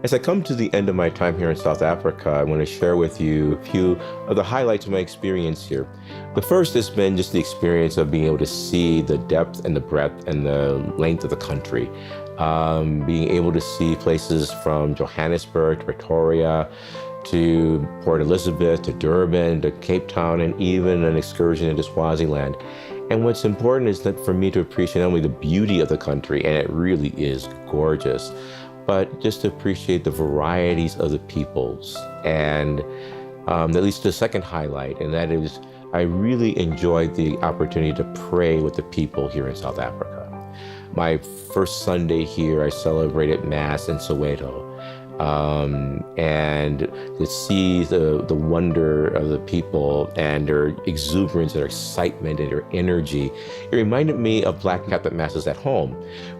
As I come to the end of my time here in South Africa, I want to share with you a few of the highlights of my experience here. The first has been just the experience of being able to see the depth and the breadth and the length of the country. Being able to see places from Johannesburg to Pretoria to Port Elizabeth to Durban to Cape Town, and even an excursion into Swaziland. And what's important is that for me to appreciate not only the beauty of the country, and it really is gorgeous, but just to appreciate the varieties of the peoples. And at least the second highlight, and that is I really enjoyed the opportunity to pray with the people here in South Africa. My first Sunday here, I celebrated Mass in Soweto. And to see the wonder of the people and their exuberance, their excitement, and their energy, it reminded me of Black Catholic Masses at home,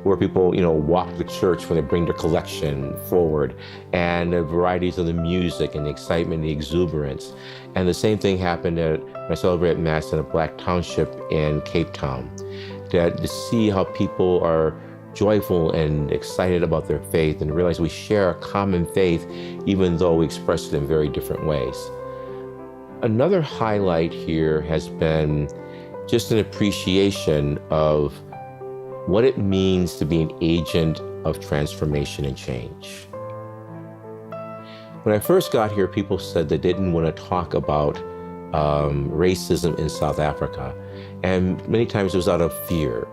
where people, walk to church when they bring their collection forward, and the varieties of the music and the excitement, the exuberance. And the same thing happened when I celebrated Mass in a Black township in Cape Town. That to see how people are joyful and excited about their faith and realize we share a common faith, even though we express it in very different ways. Another highlight here has been just an appreciation of what it means to be an agent of transformation and change. When I first got here, people said they didn't want to talk about racism in South Africa, and many times it was out of fear.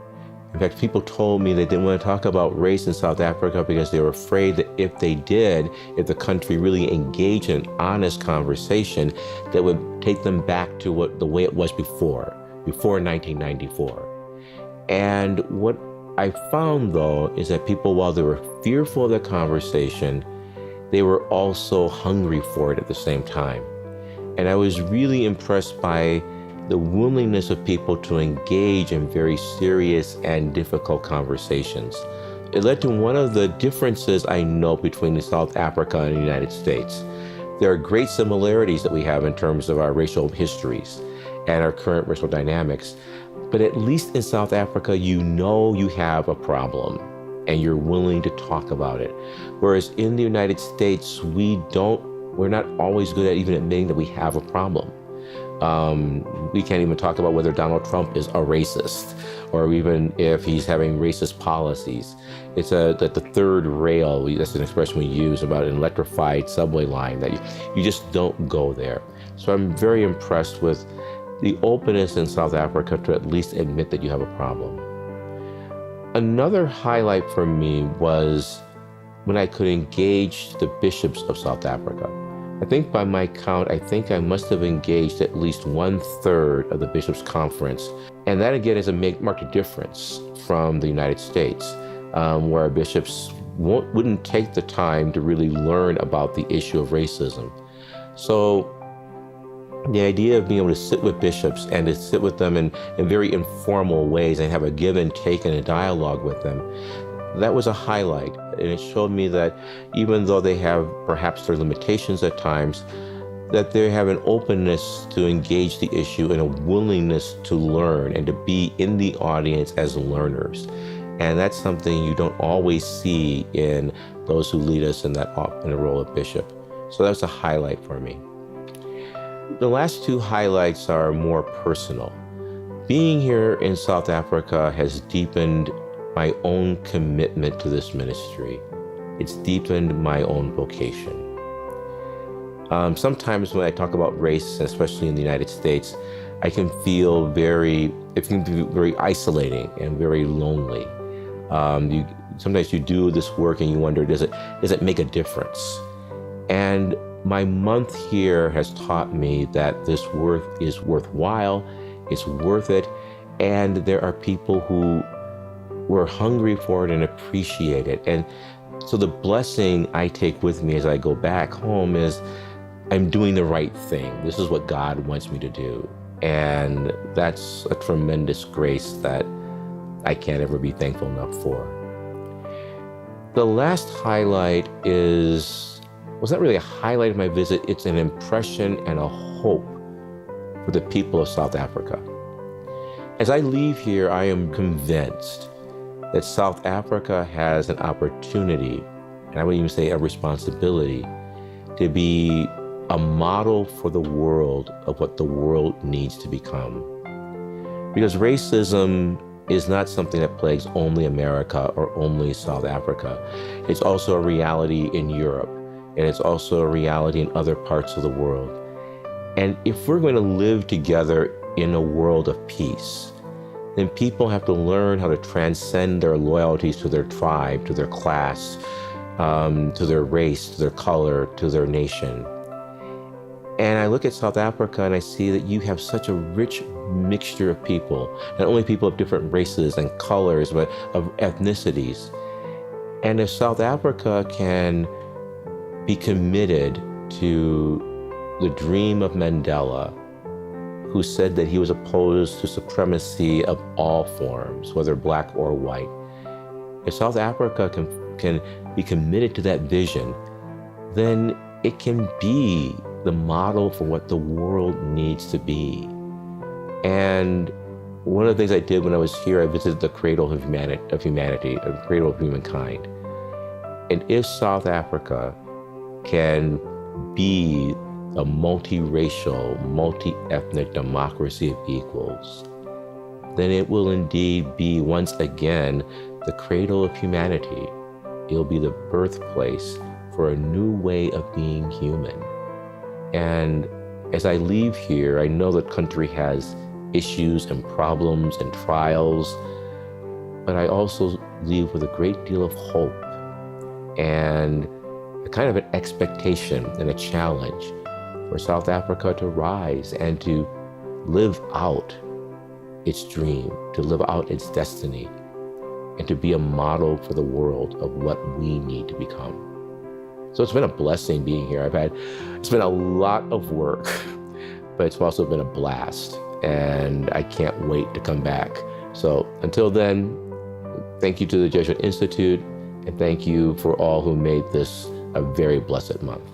In fact, people told me they didn't want to talk about race in South Africa because they were afraid that if they did, if the country really engaged in an honest conversation, that would take them back to the way it was before 1994. And what I found, though, is that people, while they were fearful of the conversation, they were also hungry for it at the same time. And I was really impressed by the willingness of people to engage in very serious and difficult conversations. It led to one of the differences I know between South Africa and the United States. There are great similarities that we have in terms of our racial histories and our current racial dynamics, but at least in South Africa, you have a problem and you're willing to talk about it. Whereas in the United States, we're not always good at even admitting that we have a problem. We can't even talk about whether Donald Trump is a racist, or even if he's having racist policies. It's that the third rail, that's an expression we use about an electrified subway line, that you just don't go there. So I'm very impressed with the openness in South Africa to at least admit that you have a problem. Another highlight for me was when I could engage the bishops of South Africa. I think by my count, I must have engaged at least 1/3 of the Bishops' Conference. And that again marked a difference from the United States, where bishops wouldn't take the time to really learn about the issue of racism. So the idea of being able to sit with bishops and to sit with them in very informal ways and have a give and take and a dialogue with them, that was a highlight. And it showed me that even though they have perhaps their limitations at times, that they have an openness to engage the issue and a willingness to learn and to be in the audience as learners. And that's something you don't always see in those who lead us in the role of bishop. So that's a highlight for me. The last two highlights are more personal. Being here in South Africa has deepened my own commitment to this ministry. It's deepened my own vocation. Sometimes when I talk about race, especially in the United States, it can be very isolating and very lonely. Sometimes you do this work and you wonder, does it make a difference? And my month here has taught me that this work is worthwhile, it's worth it, and there are people who were hungry for it and appreciate it. And so the blessing I take with me as I go back home is I'm doing the right thing. This is what God wants me to do. And that's a tremendous grace that I can't ever be thankful enough for. The last highlight was not really a highlight of my visit, it's an impression and a hope for the people of South Africa. As I leave here, I am convinced that South Africa has an opportunity and I would even say a responsibility, to be a model for the world of what the world needs to become. Because racism is not something that plagues only America or only South Africa. It's also a reality in Europe, and it's also a reality in other parts of the world. And if we're going to live together in a world of peace, then people have to learn how to transcend their loyalties to their tribe, to their class, to their race, to their color, to their nation. And I look at South Africa and I see that you have such a rich mixture of people, not only people of different races and colors, but of ethnicities. And if South Africa can be committed to the dream of Mandela, who said that he was opposed to supremacy of all forms, whether black or white. If South Africa can be committed to that vision, then it can be the model for what the world needs to be. And one of the things I did when I was here, I visited the cradle of humanity, the cradle of humankind. And if South Africa can be a multiracial, multi-ethnic democracy of equals, then it will indeed be once again the cradle of humanity. It'll be the birthplace for a new way of being human. And as I leave here, I know the country has issues and problems and trials, but I also leave with a great deal of hope and a kind of an expectation and a challenge for South Africa to rise and to live out its dream, to live out its destiny, and to be a model for the world of what we need to become. So it's been a blessing being here. It's been a lot of work, but it's also been a blast, and I can't wait to come back. So until then, thank you to the Jesuit Institute, and thank you for all who made this a very blessed month.